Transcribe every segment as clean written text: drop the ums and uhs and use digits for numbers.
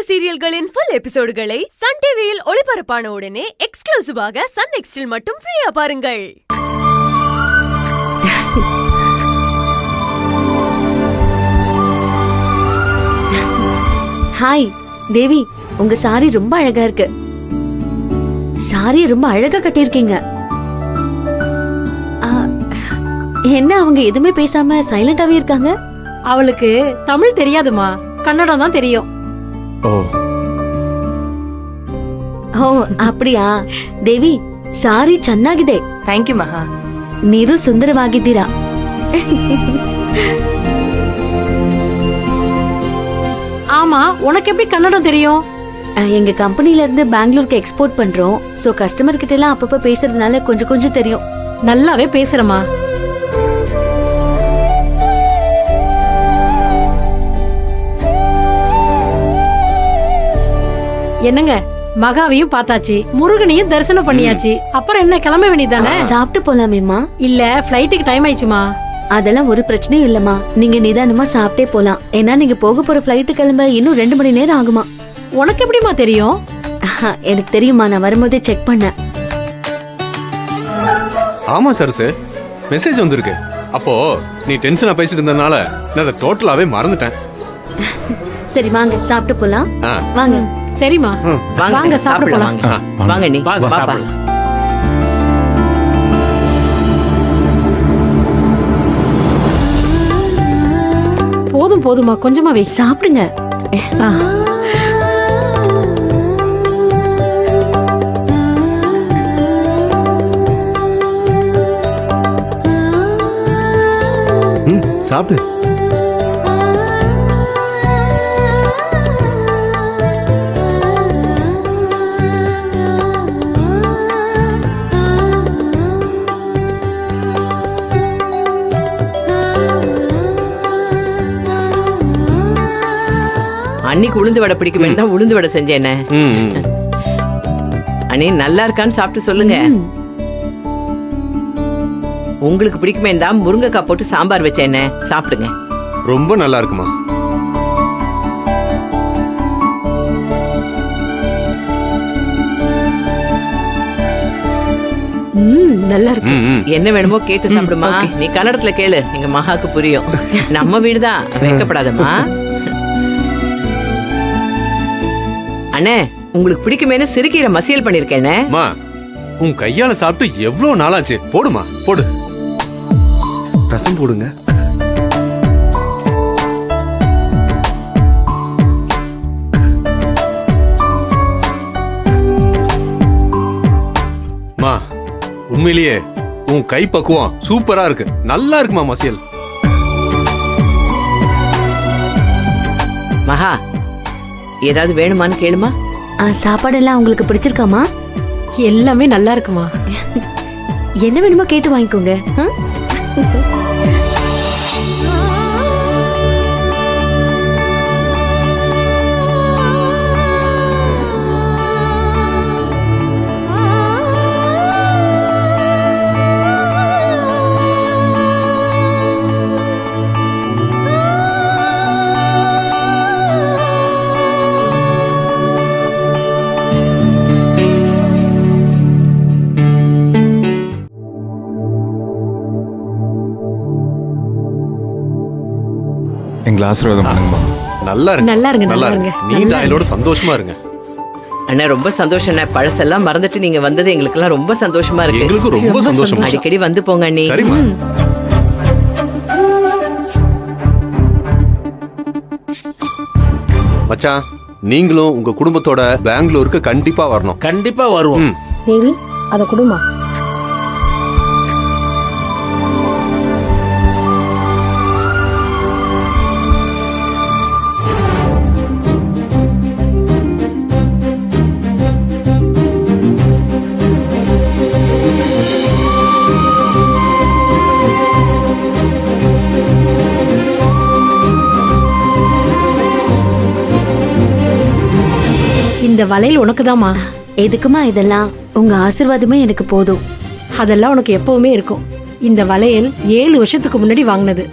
சீரியல்களின் full எபிசோடுகளை Sun டிவியில் ஒளிபரப்பான உடனே எக்ஸ்க்ளூசிவாக சன் நெக்ஸ்டில் மட்டும் ஃப்ரீயா பாருங்கள். ஹாய் தேவி, உங்க சாரி ரொம்ப அழகா இருக்கு. சாரி ரொம்ப அழகா கட்டியிருக்கீங்க. என்ன அவங்க எதுவுமே பேசாம சைலண்டாவே இருக்காங்க? அவளுக்கு தமிழ் தெரியாதுமா, கன்னடம் தான் தெரியும். ಓ ಅಪ್ಪಡಿಯಾ? ದೇವಿ, ಸಾರಿ ಚೆನ್ನಾಗಿದೆ. ಥ್ಯಾಂಕ್ ಯು ಮಹಾ. ನೀರು ಸುಂದರವಾಗಿದ್ದೀರಾ. ஆமா, உனக்கு எப்படி கன்னடம் தெரியும்? எங்க கம்பெனில இருந்து பெங்களூருக்கு எக்ஸ்போர்ட் பண்றோம். சோ கஸ்டமர் கிட்ட எல்லாம் அப்பப்ப பேசுறதுனால கொஞ்சம் கொஞ்சம் தெரியும். நல்லாவே பேசுறமா. என்னங்க, மகாவையும் பார்த்தாச்சு, முருகனையும் தரிசனம் பண்ணியாச்சு. அப்புறம் என்ன, கிளம்ப வேண்டியதானே? சாப்பிட்டு போலாமேம்மா? இல்ல, ஃப்ளைட்டுக்கு டைம் ஆயிடுச்சுமா. அதெல்லாம் ஒரு பிரச்சனையும் இல்லம்மா. நீங்க நிதானமா சாப்பிட்டே போலாம். ஏன்னா நீங்க போக போற ஃப்ளைட்டு கிளம்ப இன்னும் 2 மணி நேரம் ஆகுமா. உனக்கு எப்படிமா தெரியும்? எனக்கு தெரியுமா, நான் வரும்போதே செக் பண்ணேன். ஆமா சார், மெசேஜ் வந்திருக்கு. அப்போ நீ டென்ஷனா பேசிட்டு இருந்தனால நான் அதை டோட்டலாவே மறந்துட்டேன். சரி வாங்க சாப்பிட்டு போலாம். வாங்க. சரிமா, வாங்க சாப்பிட போலாம். வாங்க நீ பாப்பா. போதும் போதுமா, கொஞ்சமா வை. சாப்பிடுங்க. சாப்பிடு. அன்னைக்கு உளுந்து வடை பிடிக்குமே தான் உளுந்து வடை செஞ்சேன். அண்ணே நல்லா இருக்கான்னு சாப்பிட்டு சொல்லுங்க. உங்களுக்கு பிடிக்குமே தான் முருங்கைக்காய் போட்டு சாம்பார் வச்சேன், சாப்பிடுங்க. ரொம்ப நல்லா இருக்குமா. நல்லா இருக்கு. என்ன வேணுமோ கேட்டு சாப்பிடுமா. நீ கன்னடத்துல கேளு, எங்க மகாக்கு புரியும். நம்ம வீடுதான், வைக்கப்படாதம்மா. அண்ணே, உங்களுக்கு பிடிக்குமேனு சிறுகீரை மசியல் பண்ணிருக்கேனே. உன் கையால சாப்பிட்டு எவ்வளவு நாளாச்சு. போடுமா, போடு. ரசம் போடுங்க. மா, உண்மையிலேயே உன் கை பக்குவம் சூப்பரா இருக்கு. நல்லா இருக்குமா மசியல். மகா, ஏதாவது வேணுமான்னு கேளுமா. சாப்பாடெல்லாம் உங்களுக்கு பிடிச்சிருக்காமா? எல்லாமே நல்லா இருக்குமா. என்ன வேணுமோ கேட்டு வாங்கிக்கோங்க. எங்களை ஆசீர்வாதம் பண்ணுங்கம்மா. நல்லா இருக்கு. நல்லா இருங்க, நல்லா நல்லா இருங்க. இருங்க. நீ தாயிலோட சந்தோஷமா இருங்க. அண்ணா ரொம்ப சந்தோஷம். அண்ணா பழசெல்லாம் மறந்துட்டு நீங்க வந்தது எங்களுக்கெல்லாம் ரொம்ப சந்தோஷமா இருக்கு. எங்களுக்கு ரொம்ப சந்தோஷம். அடிக்கடி வந்து போங்க அண்ணி. சரிம்மா. மச்சான், நீங்களும் உங்க குடும்பத்தோட பெங்களூருக்கு கண்டிப்பா வரணும். கண்டிப்பா வருவோம். தேவி, அத குடுமா. இந்த வளையல் உனக்குதாமா. எதுக்குமா இதெல்லாம்? உங்க ஆசீர்வாதமே எனக்கு போதும். அதெல்லாம் உனக்கு எப்பவுமே இருக்கும். இந்த வளையல் 7 வருஷத்துக்கு முன்னாடி வாங்கினது.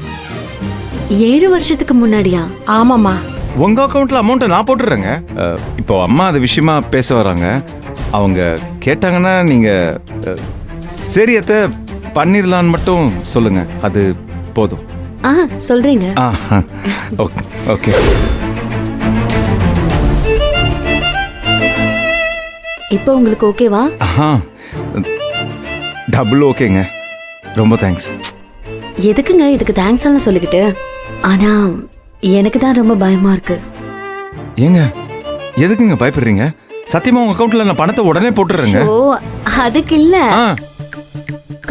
7 வருஷத்துக்கு முன்னாடியா? ஆமாமா. உங்க அக்கௌண்ட்ல அமௌண்ட்டை நான் போட்டுடுறேங்க. இப்போ அம்மா அது விஷயமா பேச வராங்க. அவங்க கேட்டாங்கன்னா நீங்க சரி அத்தை பண்ணிடலான்னு மட்டும் சொல்லுங்க, அது போதும். சொல்றீங்க. Okay okay. இப்போ உங்களுக்கு ஓகேவா? டபுள் ஓகேங்க. ரொம்ப தேங்க்ஸ். எதுக்குங்க இதுக்கு தேங்க்ஸ் எல்லாம் சொல்லிக்கிட்டு? ஆனா எனக்கு தான் ரொம்ப பயமா இருக்கு. ஏங்க எதுக்குங்க பயப்படுறீங்க? சத்தியமா உங்க அக்கௌண்ட்ல நான் பணத்தை உடனே போட்டுறேங்க. ஓ அதுக்கு இல்ல,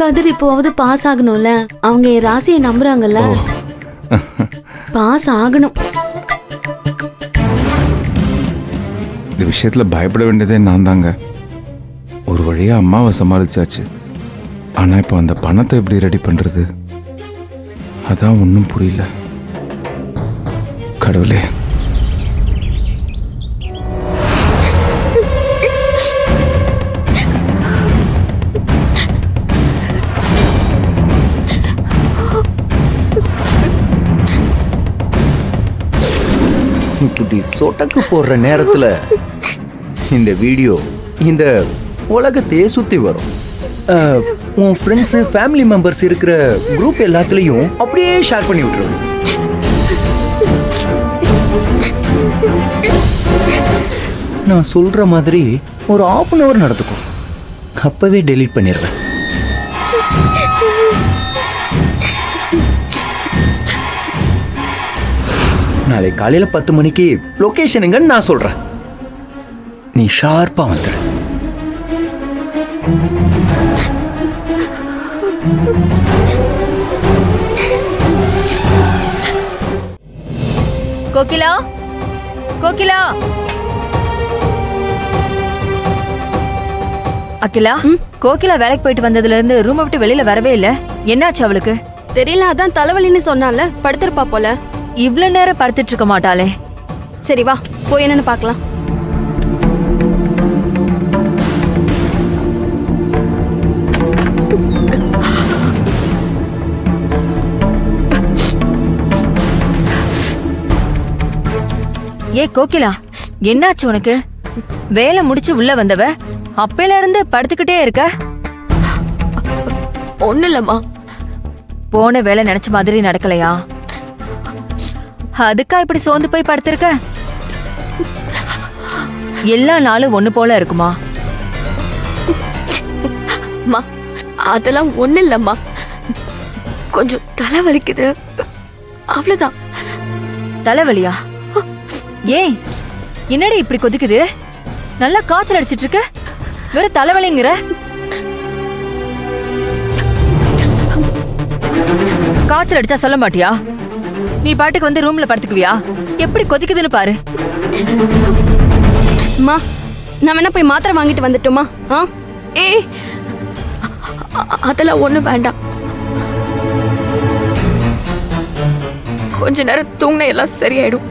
கதிர் இப்போவாவது பாஸ் ஆகணும்ல. அவங்க என் ராசியை நம்புறாங்கல்ல, பாஸ் ஆகணும். இந்த விஷயத்துல பயப்பட வேண்டியதே நான் தாங்க. ஒரு வழியா அம்மாவை சமாளிச்சாச்சு. ஆனா இப்போ அந்த பணத்தை எப்படி ரெடி பண்றது, அதான் ஒன்றும் புரியல. கடவுளே. இப்படி சொட்டக்கு போடுற நேரத்துல இந்த வீடியோ இந்த உலகத்தையே சுத்தி வரும். உன் ஃப்ரெண்ட்ஸு ஃபேமிலி மெம்பர்ஸ் இருக்கிற குரூப் எல்லாத்துலேயும் அப்படியே ஷேர் பண்ணி விட்டுருவேன். நான் சொல்ற மாதிரி ஒரு 1/2 hour நடந்துக்கும், அப்பவே டெலீட் பண்ணிடுவேன். நாளை காலையில 10 மணிக்கு லொகேஷன் எங்கன்னு நான் சொல்றேன், நீ ஷார்ப்பா வந்துடு. கோகிலா, கோகிலா. அகிலா, கோகிலா வேலைக்கு போயிட்டு வந்ததுல இருந்து ரூமை விட்டு வெளியில வரவே இல்ல. என்னாச்சு அவளுக்கு? தெரியல, அதான் தலைவலின்னு சொன்னால, படுத்திருப்பா போல. இவ்ளோ நேரம் படுத்துட்டு இருக்க மாட்டாளே. சரி வா போய் என்னன்னு பார்க்கலாம். ஏ கோகிலா, என்னாச்சு உனக்கு? வேலை முடிச்சு உள்ள வந்தவ அப்பையில இருந்து படுத்துக்கிட்டே இருக்க. ஒண்ணு இல்லம்மா. போன வேலை நினைச்ச மாதிரி நடக்கலையா? அதுக்கா இப்படி சோர்ந்து போய் படுத்திருக்க? எல்லா நாளும் ஒண்ணு போல இருக்குமா? அதெல்லாம் ஒண்ணு இல்லம்மா, கொஞ்சம் தலை வலிக்குது, அவ்வளவுதான். தலைவலியா? ஏன் என்னடி இப்படி கொதிக்குது? நல்லா காய்ச்சல் அடிச்சிட்டு இருக்க, வேற தலைவலிங்கிற? காய்ச்சல் அடிச்சா சொல்ல மாட்டியா? நீ பாட்டுக்கு வந்து ரூம்ல படுத்துக்குவியா? எப்படி கொதிக்குதுன்னு பாரு. அம்மா, நான் வேணா போய் மாத்திரை வாங்கிட்டு வந்துட்டுமா? ஏய், அதெல்லாம் ஒண்ணும் வேண்டாம். கொஞ்ச நேரம் தூங்கின எல்லாம் சரியாயிடும்.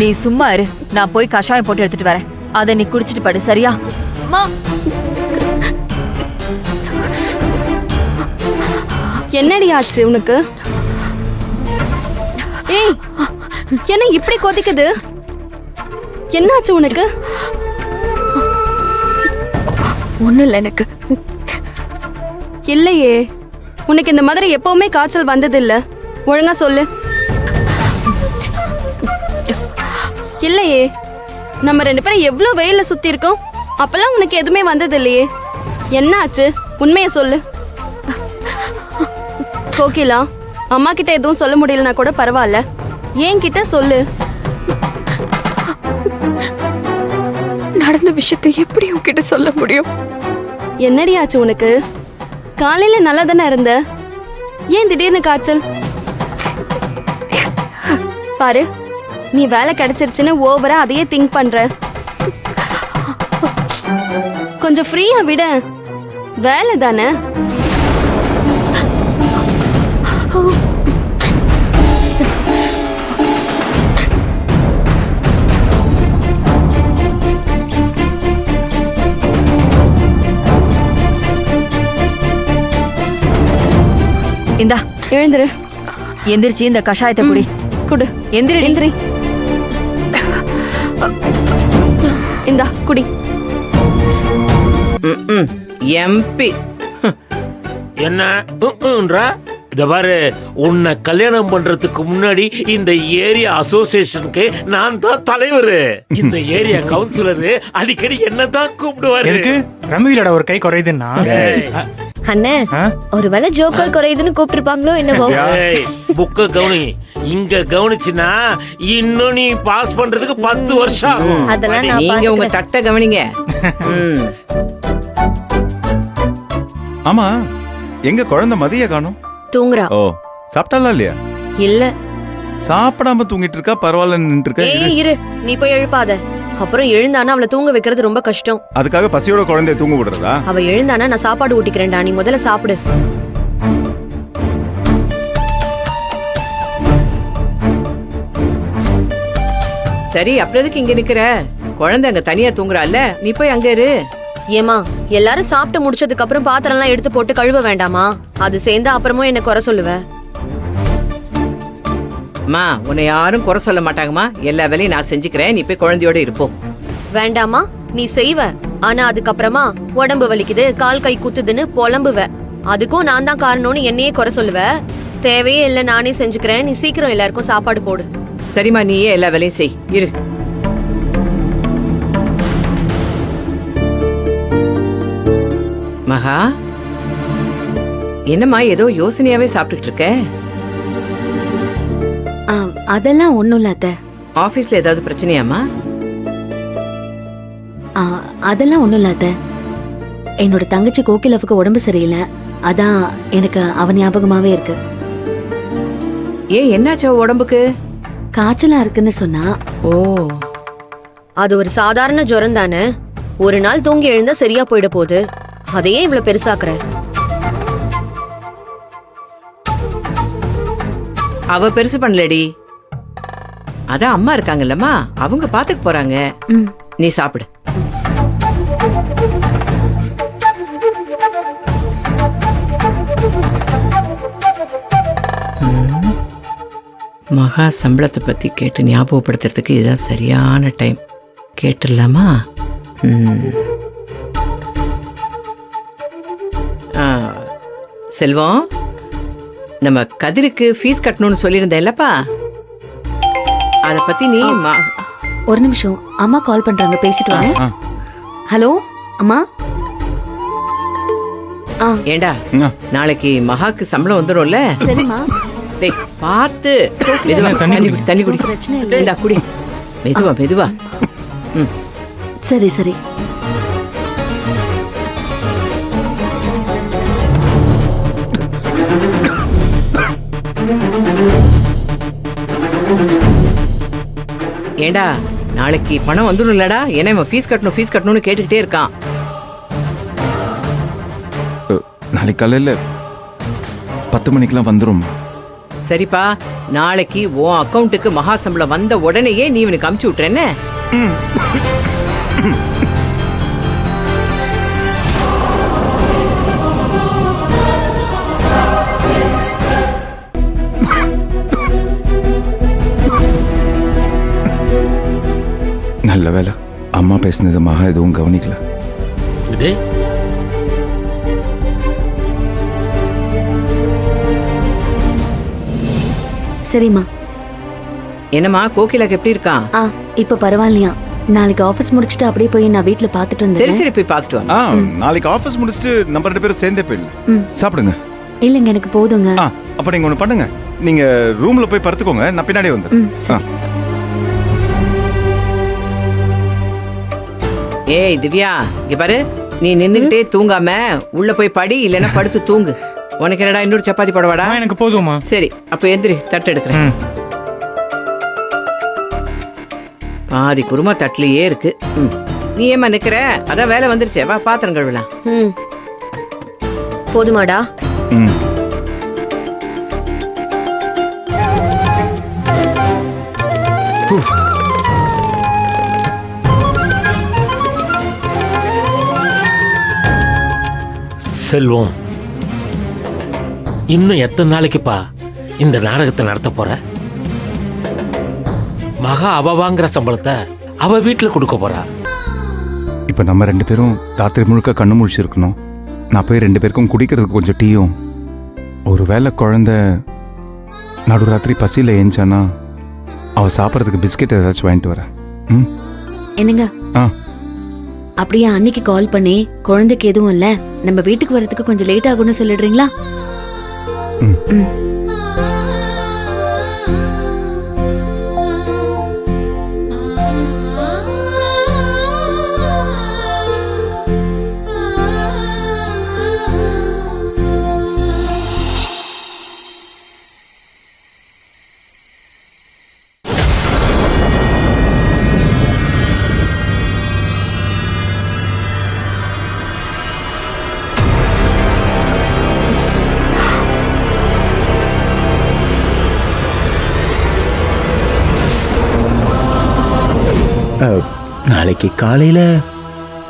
நீ சும்மா இரு, நான் போய் கஷாயம் போட்டு எடுத்துட்டு வரேன். அதை நீ குடிச்சிட்டு படு, சரியா? என்னடி ஆச்சு உனக்கு? ஏய், என்ன இப்படி கொதிக்குது? என்னாச்சு உனக்கு? ஒண்ணும் இல்லை எனக்கு. இல்லையே, உனக்கு இந்த மாதிரி எப்பவுமே காய்ச்சல் வந்தது இல்ல. ஒழுங்கா சொல்லு. இல்லையே, நம்ம 2 பேரும் எவ்வளவு வெயில சுத்தி இருக்கோம், அப்பெல்லாம் உனக்கு எதுவுமே வந்தது இல்லையே. என்ன ஆச்சு? உண்மையை சொல்லு. கோகிலா, அம்மா கிட்ட எதுவும் சொல்ல முடியலனா கூட பரவாயில்ல, என்கிட்ட சொல்லு. நடந்த விஷயத்தை எப்படி உன்கிட்ட சொல்ல முடியும்? என்னடி ஆச்சு உனக்கு? காலையில நல்லா தானே இருந்த, ஏன் திடீர்னு காய்ச்சல்? பாரு, நீ வேலை கிடைச்சிருச்சுன்னு ஓவரா அதையே திங்க் பண்ற. கொஞ்சம் ஃப்ரீயா விட, வேலை தானே. இந்தா எழுந்துரு. எந்திரிச்சு இந்த கஷாயத்தை குடி. குடு. எந்திரி. இந்தா குடி. எம்பி என்ன இத பாரு, உன்னை கல்யாணம் பண்றதுக்கு முன்னாடி இந்த ஏரியா அசோசியேஷனுக்கு நான் தான் தலைவர். இந்த ஏரியா கவுன்சிலரு அடிக்கடி என்னதான் கூப்பிடுவாரு. ரம்மியோட ஒரு கை குறையுதுன்னா அண்ணே ஒருவேளை ஜோக்கர் குறையுதுன்னு கூப்பிட்டுருப்பாங்களோ என்னவோ. புக்க கவனி, இங்க கவனிச்சுனா இன்னும் நீ பாஸ் பண்றதுக்கு 10 வருஷம் ஆகும். அதெல்லாம் நான் நீங்க உங்க தட்டை கவனிங்க. ஆமா, எங்க குழந்தை மதிய காணோம்? தூங்குறா. ஓ, சாப்பிட்டாலாம் இல்லையா? இல்ல. சாப்பிடாம தூங்கிட்டு இருக்கா, பரவாயில்ல நின்று இருக்கா? ஏய் இரு, நீ போய் எழுப்பாத. அப்புறம் எழுந்தானா அவளை தூங்க வைக்கிறது ரொம்ப கஷ்டம். அதுக்காக பசியோட குழந்தைய தூங்க விடுறதா? அவ எழுந்தானா நான் சாப்பாடு ஊட்டிக்கிறேன்டா, நீ முதல்ல சாப்பிடு. சரி, அப்புறம் எதுக்கு இங்க நிக்கிற? குழந்தை அங்க தனியா தூங்குறாள்ல, நீ போய் அங்க இரு. ஏமா, எல்லாரும் சாப்பிட்டு முடிச்சதுக்கு அப்புறம் பாத்திரம் எல்லாம் எடுத்து போட்டு கழுவ வேண்டாமா? அது சேர்ந்தா அப்புறமும் என்ன குறை சொல்லுவ? அம்மா, உன்னை யாரும் குறை சொல்ல மாட்டாங்கம்மா. எல்லா வேலையும் நான் செஞ்சுக்கிறேன், நீ போய் குழந்தையோட இருப்போம். வேண்டாமா? நீ செய்வ, ஆனா அதுக்கப்புறமா உடம்பு வலிக்குது, கால் கை குத்துதுன்னு புலம்புவ. அதுக்கும் நான் தான் காரணம்னு என்னையே குறை சொல்லுவ. தேவையே இல்லை, நானே செஞ்சுக்கிறேன். நீ சீக்கிரம் எல்லாருக்கும் சாப்பாடு போடு. சரிம்மா, நீயே எல்லா வேலையும் செய். இரு. மகா, என்னம்மா ஏதோ யோசனையாவே சாப்பிட்டுட்டு இருக்க? அதெல்லாம் ஒண்ணும் இல்ல அத்தை. ஆபீஸ்ல ஏதாவது பிரச்சனையாமா? அதெல்லாம் ஒண்ணும் இல்ல அத்தை. என்னோட தங்கச்சி கோகிலாவுக்கு உடம்பு சரியில்லை, அதான் எனக்கு அவ ஞாபகமாவே இருக்கு. ஏன், என்னாச்சோ உடம்புக்கு? காய்ச்சலா இருக்குன்னு சொன்னா. ஓ, அது ஒரு சாதாரண ஜுரம் தானே, ஒரு நாள் தூங்கி எழுந்தா சரியா போயிட போகுது. அதையே இவ்வளவு பெருசாக்குற? அவ பெருசு பண்ணலடி, அதான் அம்மா இருக்காங்கல்லம்மா, அவங்க பாத்துக்க போறாங்க. நீ சாப்பிடு. மகா சம்பளத்தை பத்தி கேட்டு ஞாபகப்படுத்துறதுக்கு இதுதான் சரியான டைம். கேட்டுடலாமா? செல்வம், நம்ம கதிருக்கு ஃபீஸ் கட்டணும்னு சொல்லியிருந்தேன்லப்பா, அத பத்தி நீ ஒரு நிமிஷம், அம்மா கால் பண்றாங்க, பேசிட்டு வாங்க. ஹலோ அம்மா. ஏண்டா, நாளைக்கு மகாக்கு சம்பளம் வந்துடும்ல? சரிம்மா. டேய், பார்த்து மெதுவா தண்ணி குடி. பிரச்சனை இல்லை. இந்தா குடி, மெதுவா மெதுவா. சரி சரி. ஏண்டா, நாளைக்கு பணம் வந்துடும் இல்லடா? ஏன்னா இவன் ஃபீஸ் கட்டணும்னு கேட்டுக்கிட்டே இருக்கான். நாளைக்கு காலையில 10 மணிக்கெல்லாம் வந்துரும். சரிப்பா, நாளைக்கு உன் அக்கவுண்ட்டுக்கு மகா சம்பளம் வந்த உடனேயே நீ இவனுக்கு அமுச்சு விட்டுறேன்னு. நல்ல வேலை, அம்மா பேசினது மகா எதுவும் கவனிக்கல. சரிம்மா. என்னம்மா, கோகிலாக்கு எப்படி இருக்கான்? இப்ப பரவாயில்லையா? நாளைக்கு ஆபீஸ் முடிச்சிட்டு அப்படியே போய் நான் வீட்ல பாத்துட்டு சரி வந்துடுறேன். சரி, போய் பார்த்துட்டு வா. நாளைக்கு ஆபீஸ் முடிச்சுட்டு நம்ம 2 பேரும் சேர்ந்தே போயிடலாம். சாப்பிடுங்க. இல்லங்க, எனக்கு போதுங்க. அப்ப நீங்க ஒண்ணு பண்ணுங்க, நீங்க ரூம்ல போய் படுத்துக்கோங்க, நான் பின்னாடியே வந்துடுறேன். சரி. ஏய் திவ்யா, இங்க பாரு, நீ நின்னுகிட்டே தூங்காம உள்ள போய் படி, இல்லைன்னா படுத்து தூங்கு. உனக்கு என்னடா, இன்னொரு சப்பாத்தி போடவாடா? எனக்கு போதுமா? சரி, அப்ப எந்திரி, தட்டு எடுக்கிறேன். பாதி குருமா தட்டுலயே இருக்கு. நீ ஏமா நிக்கிற? அதான் வேலை வந்துருச்சே, வா பாத்திரம் கழுவலாம். போதுமாடா? செல்வம், இன்னும் எத்தனை நாளைக்குப்பா இந்த நாடகத்தை நடத்த போற? மகா அவ வாங்குற சம்பளத்தை அவ வீட்டுல கொடுக்க போறா. இப்போ நம்ம 2 பேரும் ராத்திரி முழுக்க கண்ணு முழிச்சிருக்கணும். நான் போய் 2 பேருக்கும் குடிக்கிறதுக்கு கொஞ்சம் டீயும், ஒரு வேளை குழந்தை நடுராத்திரி பசியில் ஏஞ்சானா அவள் சாப்பிட்றதுக்கு பிஸ்கெட் ஏதாச்சும் வாங்கிட்டு வரேன். ம் என்னங்க ஆ அப்படியே அன்னைக்கு கால் பண்ணி குழந்தைக்கு எதுவும் இல்ல, நம்ம வீட்டுக்கு வரதுக்கு கொஞ்சம் லேட் ஆகும்னு சொல்லிடுறீங்களா? ம். ம். நாளைக்கு காலையில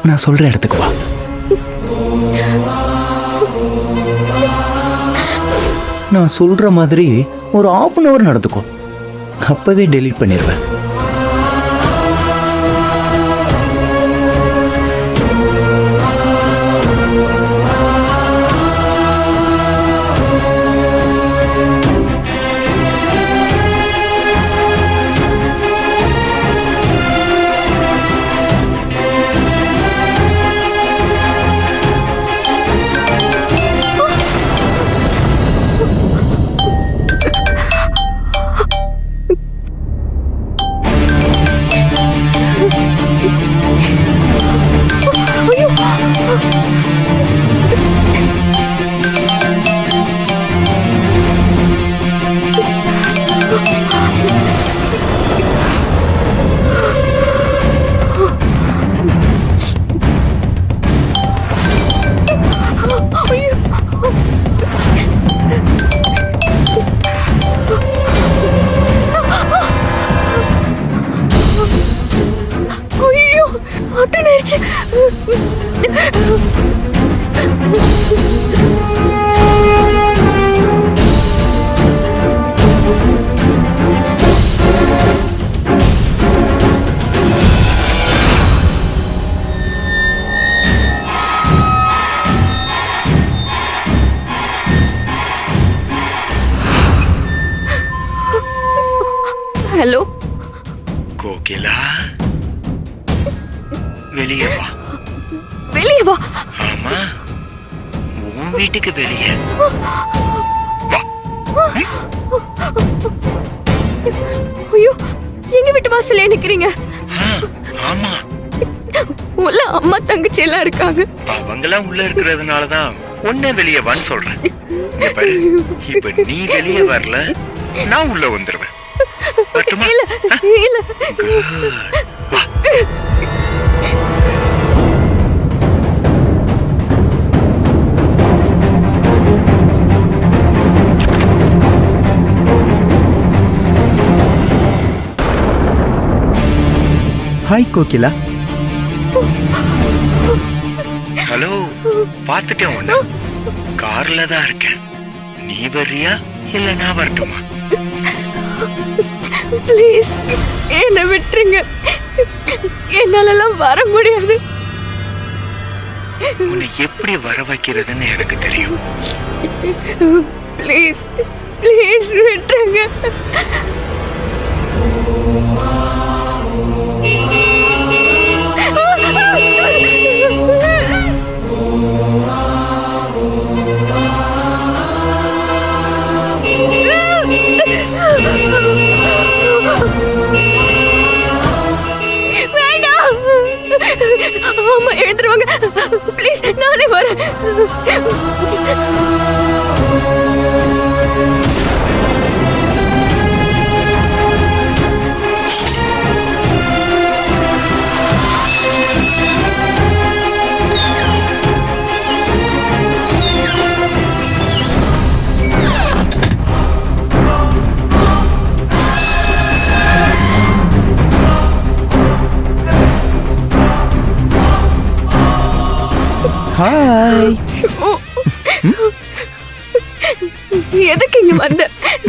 நான் சொல்ற இடத்துக்கு வா. நான் சொல்ற மாதிரி ஒரு 1/2 hour நடந்துக்கோ, அப்பவே டெலீட் பண்ணிடுவேன். ஹலோ கோகிலா, வெளியே வா. வெளியே வா. ஆமா, உன் வீட்டுக்கு வெளியே வா. ஐயோ, எங்க வீட்டு வாசல்ல நிக்கிறீங்க? ஆமா, உள்ள அம்மா தங்கச்சி எல்லாம் இருக்காங்க. அவங்கெல்லாம் உள்ள இருக்கிறதுனாலதான் உன்னை வெளியே வான்னு சொல்றேன். இங்க பாரு, இப்ப நீ வெளியே வரல, நான் உள்ள வந்துருவேன். இல்ல இல்ல. வா. ஹாய் கோகிலா. ஹலோ, பாத்துட்டேன் உன்ன. கார்ல தான் இருக்கேன். நீ வர்றியா இல்ல நான் வரட்டுமா? ப்ளீஸ் என்ன விட்டுருங்க, என்னாலலாம் வர முடியாது. உன்னை எப்படி வர வைக்கிறதுன்னு எனக்கு தெரியும். ப்ளீஸ் ப்ளீஸ் விட்டுருங்க. அம்மா எழுந்துருவாங்க. ப்ளீஸ் நானே வரேன். ஹாய். எதுக்கு இங்க வந்த?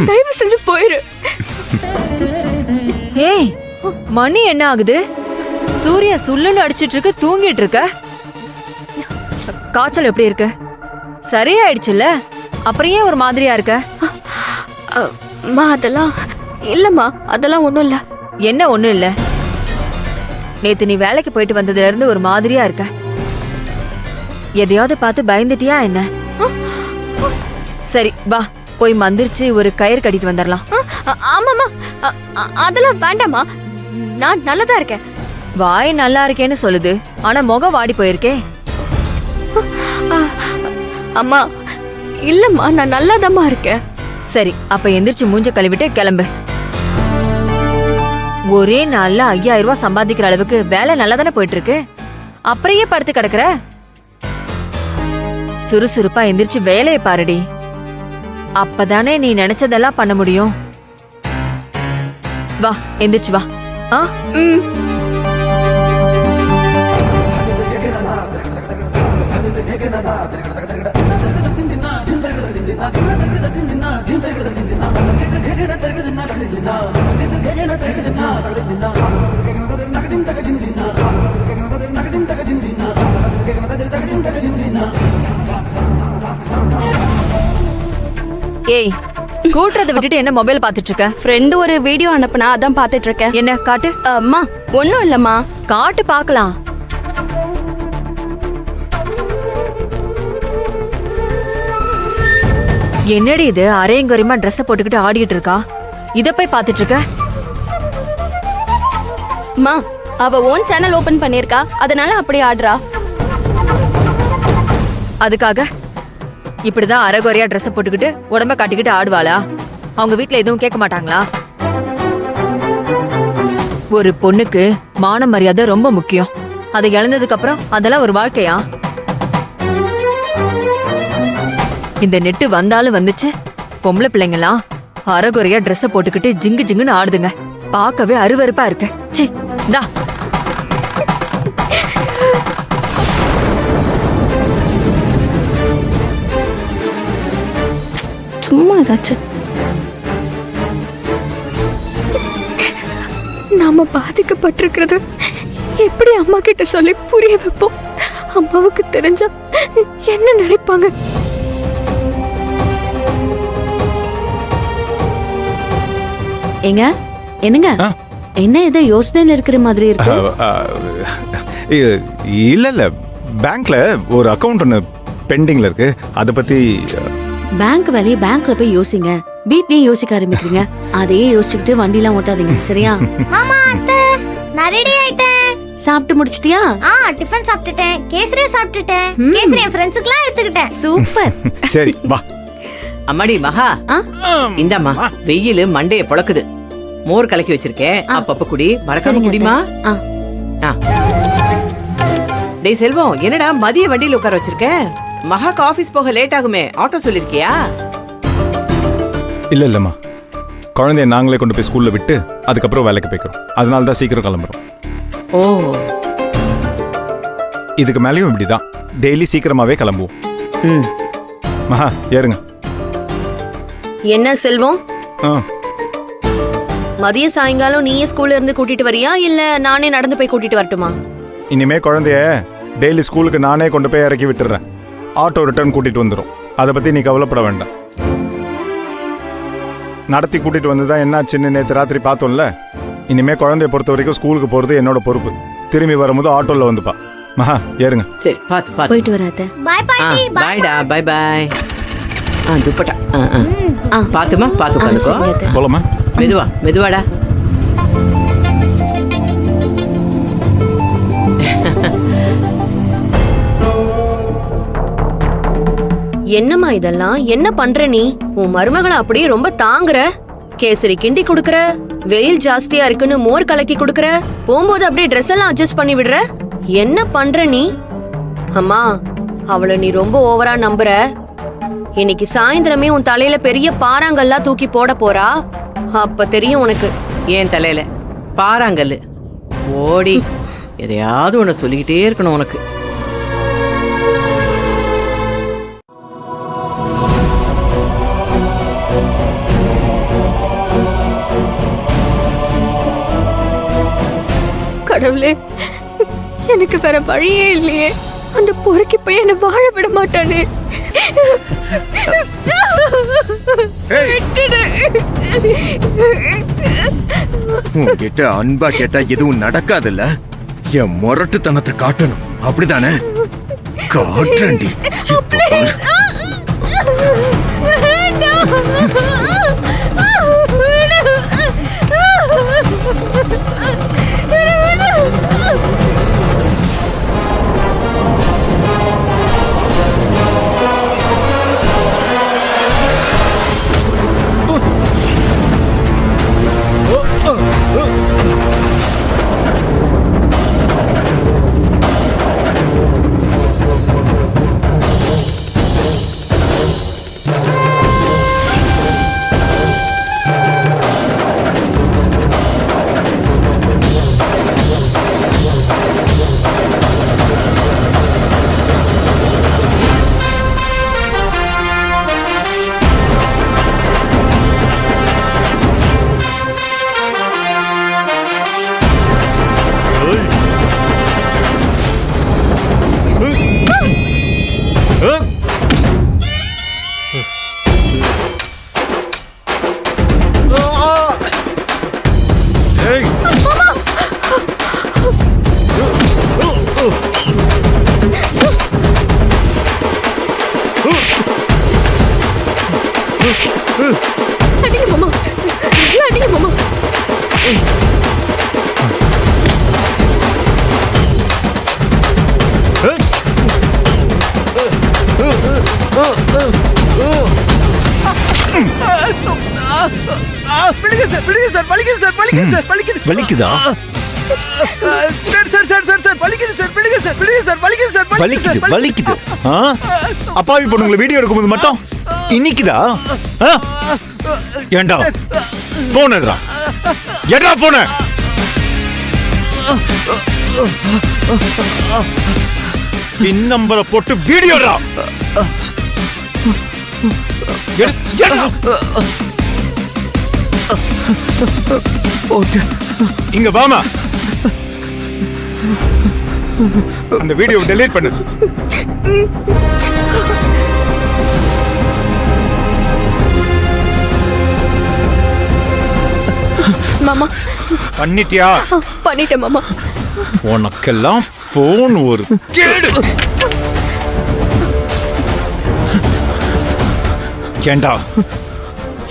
தயவு செஞ்சு போயிரு. ஏய், மணி என்ன ஆகுது? சூரிய சுள்ளுன்னு அடிச்சிட்டு இருக்கு, தூங்கிட்டு இருக்க. காய்ச்சல் எப்படி இருக்கு? சரியாயிடுச்சுல்ல, அப்புறம் ஏன் ஒரு மாதிரியா இருக்க? அம்மா அதெல்லாம் இல்லம்மா, அதெல்லாம் ஒண்ணும் இல்ல. என்ன ஒண்ணும் இல்ல? நேத்து நீ வேலைக்கு போயிட்டு வந்ததுல இருந்து ஒரு மாதிரியா இருக்க. எதையாவது பார்த்து பயந்துட்டியா என்ன? சரி வா, போய் மந்திரிச்சு ஒரு கயிறு கட்டிட்டு வந்துடலாம். ஆமாமா, அதெல்லாம் வேண்டாமா, நான் நல்லதா இருக்கேன். வாய் நல்லா இருக்கேன்னு சொல்லுது, ஆனா முகம் வாடி போயிருக்கே. அம்மா இல்லம்மா, நான் நல்லாதாம்மா இருக்கேன். சரி, அப்ப எந்திரிச்சு மூஞ்ச கழுவிட்டு கிளம்பு. ஒரே நாள்ல 5000 ரூபாய் சம்பாதிக்கிற அளவுக்கு வேலை நல்லா தானே போயிட்டு இருக்கு. அப்புறையே படுத்து கிடக்குற. சுறுசுறுப்பா எந்திரிச்சு வேலையை பாருடி. அப்பதானே நீ நினைச்சதெல்லாம் பண்ண முடியும். வா, எந்திரிச்சு வா. ஏய், கூட்டுறதை விட்டுட்டு என்ன மொபைல் பாத்துட்டு இருக்க? ஃப்ரெண்டு ஒரு வீடியோ அனுப்புனா, அதான் பாத்துட்டு இருக்கேன். என்ன காட்டு? அம்மா ஒண்ணும் இல்லம்மா. காட்டு பாக்கலாம். என்னடி இது, அரையங்குறையுமா ட்ரெஸ் போட்டுக்கிட்டு ஆடிட்டு இருக்கா? இத போய் பாத்துட்டு இருக்க? அம்மா, அவ ஓன் சேனல் ஓபன் பண்ணிருக்கா, அதனால அப்படி ஆடுறா. அதுக்காக இப்படிதான் அரைகுறையா ட்ரெஸ் போட்டுக்கிட்டு உடம்ப காட்டிக்கிட்டு ஆடுவாளா? அவங்க வீட்ல எதுவும் கேட்க மாட்டாங்களா? ஒரு பொண்ணுக்கு மான மரியாதை ரொம்ப முக்கியம். அதை இழந்ததுக்கு அப்புறம் அதெல்லாம் ஒரு வாழ்க்கையா? இந்த நெட்டு வந்தாலும் வந்துச்சு, பொம்பளை பிள்ளைங்களாம் அரைகுறையா ட்ரெஸ் போட்டுக்கிட்டு ஜிங்கு ஜிங்குன்னு ஆடுதுங்க. பார்க்கவே அருவருப்பா இருக்கு. ச்சீ, இந்தா. சும்மா ஏதாச்சும். நாம பாதிக்கப்பட்டிருக்கிறது எப்படி அம்மா கிட்ட சொல்லி புரிய வைப்போம்? அம்மாவுக்கு தெரிஞ்சா என்ன நினைப்பாங்க? ஏங்க, என்னங்க, என்ன ஏதோ யோசனையில இருக்கிற மாதிரி இருக்கு? இல்ல இல்ல, பேங்க்ல ஒரு அக்கவுண்ட் ஒன்னு பெண்டிங்ல இருக்கு, அத பத்தி. பேங்க் வேலையை பேங்க்ல போய் யோசிங்க, வீட்லயே யோசிக்க ஆரம்பிக்கிறீங்க. அதையே யோசிச்சுக்கிட்டு வண்டிலாம் ஓட்டாதீங்க, சரியா? மாமா, அத்தை, நான் ரெடி ஆயிட்டேன். சாப்பிட்டு முடிச்சிட்டியா? டிஃபன் சாப்பிட்டுட்டேன், கேசரியும் சாப்பிட்டுட்டேன். கேசரி என் ஃப்ரெண்ட்ஸுக்குலாம் எடுத்துக்கிட்டேன். சூப்பர். சரி வா. அம்மாடி மகா, இந்தாம்மா, வெயில் மண்டைய பொளக்குது. மோர் கலக்கி வச்சிருக்கேன், அப்பப்ப குடி, மறக்காம குடிமா. டேய் செல்வம், என்னடா மதிய வண்டியில உட்கார வச்சிருக்க? மகாக்கு ஆபீஸ் போக லேட் ஆகுமே, ஆட்டோ சொல்லிருக்கியா? இல்ல இல்லம்மா, குழந்தைய நாங்களே கொண்டு போய் ஸ்கூல்ல விட்டு அதுக்கப்புறம் வேலைக்கு போய்க்கிறோம். அதனால தான் சீக்கிரம் கிளம்புறோம். ஓ, இதுக்கு மேலேயும் இப்படிதான், டெய்லி சீக்கிரமாவே கிளம்புவோம். மகா ஏறுங்க. என்ன செல்வம், ஆ, மதிய சாயங்காலம் நீயே ஸ்கூல்ல இருந்து கூட்டிட்டு வரியா, இல்ல நானே நடந்து போய் கூட்டிட்டு வரட்டுமா? இனிமே குழந்தைய டெய்லி ஸ்கூலுக்கு நானே கொண்டு போய் இறக்கி விட்டுறேன். ஆட்டோ ரிட்டர்ன் கூட்டிட்டு வந்துடும், அதை பத்தி நீ கவலைப்பட வேண்டாம். நடத்தி கூட்டிட்டு வந்துதான் என்னாச்சுன்னு நேற்று ராத்திரி பார்த்தோம்ல. இனிமே குழந்தைய பொறுத்த வரைக்கும் ஸ்கூலுக்கு போறது என்னோட பொறுப்பு. திரும்பி வரும்போது ஆட்டோல வந்துப்பா. மகா ஏறுங்க. சரி, பாத்து பாத்து போயிட்டு வராத. பை பாட்டி. பாய்டா, பை பை. துப்பட்டா பாத்துமா, பாத்து உட்காந்துக்கோ. போலாமா? மெதுவா மெதுவாடா. என்னம்மா இதெல்லாம், என்ன பண்ற நீ? உன் மருமகளை அப்படியே ரொம்ப தாங்குற. கேசரி கிண்டி குடுக்கற, வெயில் ஜாஸ்தியா இருக்குன்னு மோர் கலக்கி குடுக்கற, போகும்போது அப்படியே ட்ரெஸ் எல்லாம் அட்ஜஸ்ட் பண்ணி விடுற. என்ன பண்ற நீ? அம்மா, அவளை நீ ரொம்ப ஓவரா நம்புற. இன்னைக்கு சாயந்தரமே உன் தலையில பெரிய பாறாங்கல்லா தூக்கி போட போறா, அப்ப தெரியும் உனக்கு. ஏன் தலையில பாறாங்கல்லு? ஓடி, எதையாவது ஒண்ணு சொல்லிக்கிட்டே இருக்கணும் உனக்கு. கடவுளே, எனக்கு வேற வழியே இல்லையே. அந்த பொறுக்கி போய் என்ன வாழ விட மாட்டானே. உன்கிட்ட அன்பா கேட்டா எதுவும் நடக்காதுல்ல. என் முரட்டுத்தனத்தை காட்டணும், அப்படிதானே? காட்டுறேன்டி. அடிங்க மாமா, அடிங்க மாமா. வலிக்குதா? வலிக்குது. அப்பாவி பொண்ணுங்களை வீடியோ எடுக்கும்போது மட்டும் இன்னைக்குதா? ஏண்டா போன் எடுறா, எடுறா போன. பின் நம்பரை போட்டு வீடியோடா. இங்க வாமா, அந்த வீடியோ டெலீட் பண்ணு. மாமா பண்ணிட்டியா? பண்ணிட்டேன் மாமா. உனக்கெல்லாம் போன் ஒரு கேடு. ஏண்டா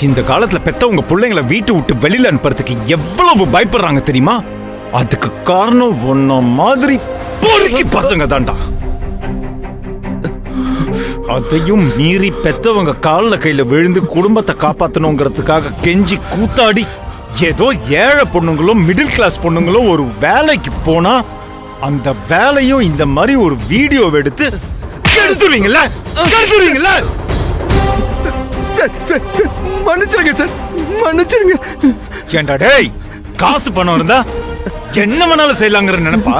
இந்த காலத்துல பெத்தவங்க பிள்ளைங்களை வீட்டு விட்டு வெளியில அனுப்புறதுக்கு எவ்வளவு பயப்படுறாங்க தெரியுமா? அதுக்கு காரணம் உன்ன மாதிரி பொறுக்கி பசங்க தான்டா. அதையும் மீறி பெத்தவங்க கால்ல கையில விழுந்து குடும்பத்தை காப்பாத்தணுங்கிறதுக்காக கெஞ்சி கூத்தாடி ஏதோ ஏழை பொண்ணுங்களும் மிடில் கிளாஸ் பொண்ணுங்களும் ஒரு வேலைக்கு போனா அந்த வேலையும் இந்த மாதிரி ஒரு வீடியோ எடுத்து கெடுத்துருவீங்கல்ல, கெடுத்துருவீங்கல்ல. மன்னிச்சிருங்க சார், மன்னிச்சிருங்க. ஏண்டா டேய், காசு பணம் இருந்தா என்ன வேணாலும் செய்யலாங்கிற நினைப்பா?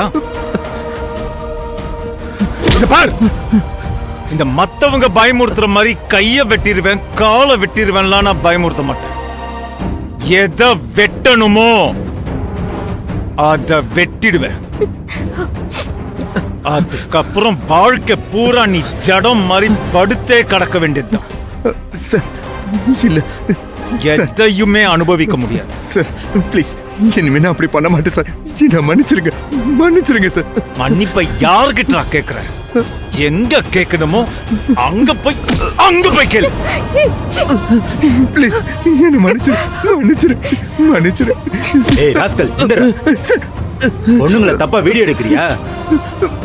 பார், இந்த மத்தவங்க பயமுறுத்துற மாதிரி கைய வெட்டிடுவேன் காலை வெட்டிடுவேன்லாம் நான் பயமுறுத்த மாட்டேன். எதை வெட்டணுமோ அத வெட்டிடுவேன். அதுக்கப்புறம் வாழ்க்கை பூரா நீ ஜடம் மாதிரி படுத்தே கடக்க வேண்டியதுதான். இல்ல, எதையுமே அனுபவிக்க முடியாது சார். ப்ளீஸ், இனிமே நான் அப்படி பண்ண மாட்டேன் சார். என்ன மன்னிச்சிருங்க, மன்னிச்சிருங்க சார். மன்னிப்பை யார்கிட்ட கேக்குறேன்? எங்க கேட்கணுமோ அங்க போய் கேளு. ப்ளீஸ் என்ன மன்னிச்சிரு, மன்னிச்சிரு, மன்னிச்சிரு. ஏய் ராஸ்கல், பொண்ணுங்களை தப்பா வீடியோ எடுக்கிறியா?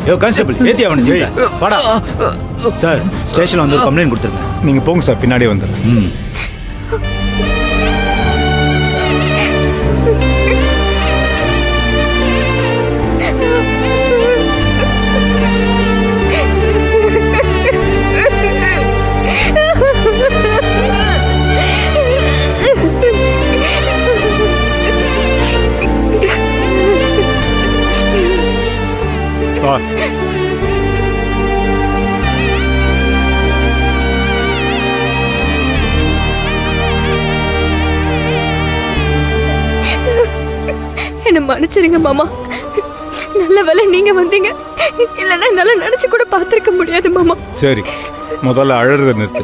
ஏ கான்ஸ்டபிள், ஏத்தி அவனை ஜெயில வாடா. சார், ஸ்டேஷன்ல வந்து கம்ப்ளைண்ட் கொடுத்துருங்க. நீங்க போங்க சார், பின்னாடியே வந்துடுறேன். என்ன மன்னிச்சிருங்க மாமா. நல்ல வேளை நீங்க வந்தீங்க, இல்லைன்னா என்னால நினைச்சு கூட பார்த்திருக்க முடியாது மாமா. சரி, முதல்ல அழறத நிறுத்து.